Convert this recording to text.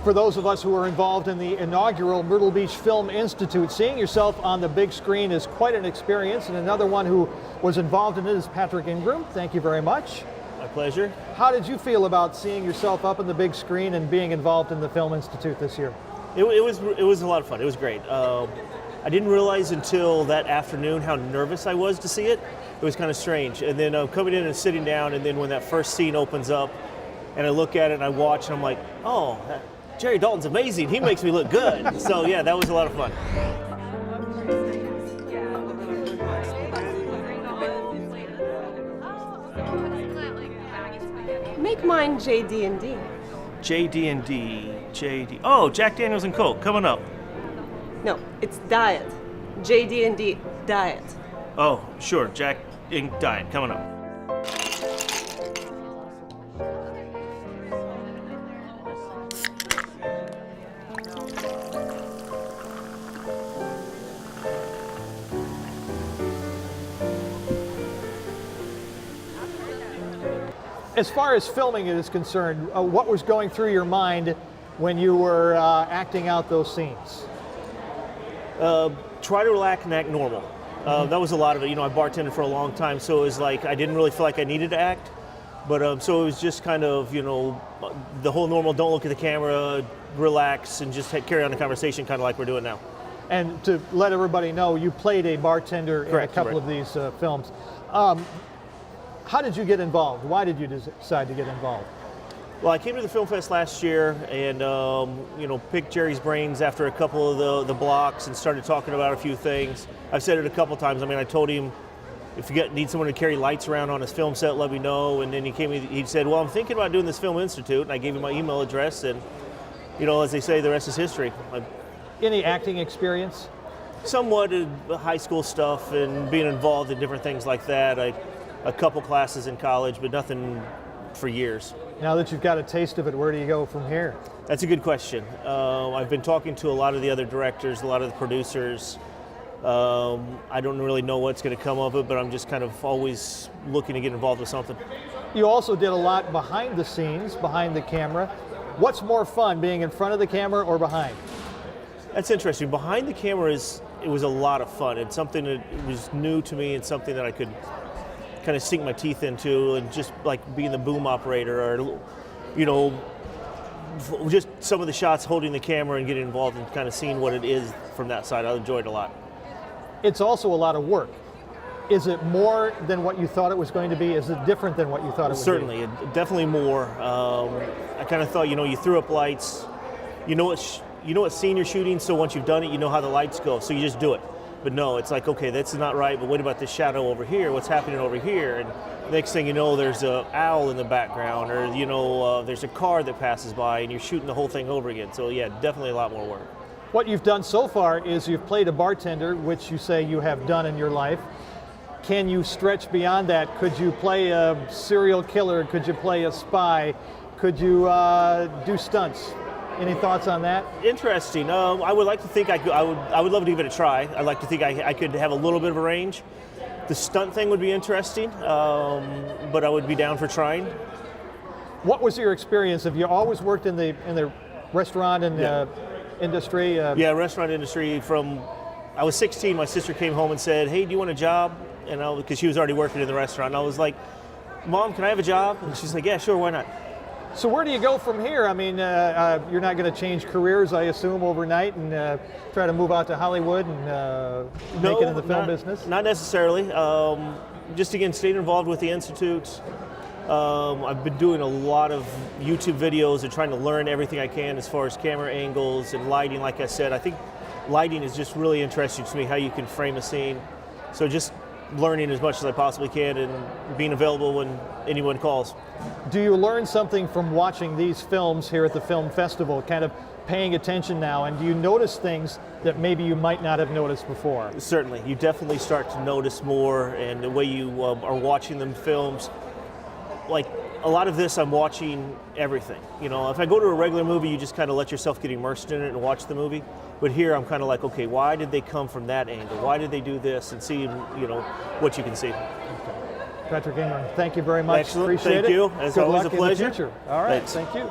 For those of us who are involved in the inaugural Myrtle Beach Film Institute, seeing yourself on the big screen is quite an experience, and another one who was involved in it is Patrick Ingram. Thank you very much. My pleasure. How did you feel about seeing yourself up on the big screen and being involved in the Film Institute this year? It was a lot of fun. It was great. I didn't realize until that afternoon how nervous I was to see it. It was kind of strange. And then coming in and sitting down, and then when that first scene opens up, and I look at it and I watch, and I'm like, oh, Jerry Dalton's amazing. He makes me look good. So yeah, that was a lot of fun. Make mine JD&D. JD&D, JD. Oh, Jack Daniels and Coke, coming up. No, it's diet. JD&D, diet. Oh, sure, Jack Inc. Diet, coming up. As far as filming it is concerned, what was going through your mind when you were acting out those scenes? Try to relax and act normal. That was a lot of it. You know, I bartended for a long time, so it was like I didn't really feel like I needed to act. But so it was just kind of, you know, the whole normal, don't look at the camera, relax, and just carry on the conversation kind of like we're doing now. And to let everybody know, you played a bartender in a couple of these films. How did you get involved? Why did you decide to get involved? Well, I came to the Film Fest last year and, you know, picked Jerry's brains after a couple of the blocks and started talking about a few things. I've said it a couple times. I mean, I told him, if you need someone to carry lights around on his film set, let me know. And then he said, well, I'm thinking about doing this Film Institute. And I gave him my email address. And, you know, as they say, the rest is history. Any acting experience? Somewhat high school stuff and being involved in different things like that. A couple classes in college, but nothing for years. Now that you've got a taste of it, where do you go from here? That's a good question. I've been talking to a lot of the other directors, a lot of the producers. I don't really know what's going to come of it, but I'm just kind of always looking to get involved with something. You also did a lot behind the scenes, behind the camera. What's more fun, being in front of the camera or behind? That's interesting. Behind the camera it was a lot of fun. It's something that was new to me and something that I could kind of sink my teeth into, and just like being the boom operator, or, you know, just some of the shots holding the camera and getting involved and kind of seeing what it is from that side. I enjoyed it a lot. It's also a lot of work. Is it more than what you thought it was going to be? Is it different than what you thought it would be? Certainly, definitely more. I kind of thought, you know, you threw up lights, you know what scene you're shooting, so once you've done it, you know how the lights go, so you just do it. But no, it's like, okay, that's not right, but what about this shadow over here? What's happening over here? And next thing you know, there's an owl in the background, or, you know, there's a car that passes by, and you're shooting the whole thing over again. So yeah, definitely a lot more work. What you've done so far is you've played a bartender, which you say you have done in your life. Can you stretch beyond that? Could you play a serial killer? Could you play a spy? Could you do stunts? Any thoughts on that? Interesting. I would like to think I would love to give it a try. I'd like to think I could have a little bit of a range. The stunt thing would be interesting, but I would be down for trying. What was your experience? Have you always worked in the restaurant and industry? Yeah, restaurant industry. From I was 16, my sister came home and said, "Hey, do you want a job?" And because she was already working in the restaurant, and I was like, "Mom, can I have a job?" And she's like, "Yeah, sure, why not?" So where do you go from here? I mean, you're not going to change careers, I assume, overnight and try to move out to Hollywood and make it in the film business? Not necessarily. Just again, staying involved with the Institute. I've been doing a lot of YouTube videos and trying to learn everything I can as far as camera angles and lighting. Like I said, I think lighting is just really interesting to me, how you can frame a scene. So just learning as much as I possibly can and being available when anyone calls. Do you learn something from watching these films here at the film festival, kind of paying attention now, and do you notice things that maybe you might not have noticed before? Certainly. You definitely start to notice more, and the way you are watching them films. Like a lot of this, I'm watching everything. You know, if I go to a regular movie, you just kind of let yourself get immersed in it and watch the movie. But here, I'm kind of like, okay, why did they come from that angle? Why did they do this? And see, you know, what you can see. Okay. Patrick Ingram, thank you very much. Excellent. Appreciate it. Thank you. As Good always, luck a pleasure. In the future. All right. Thanks. Thank you.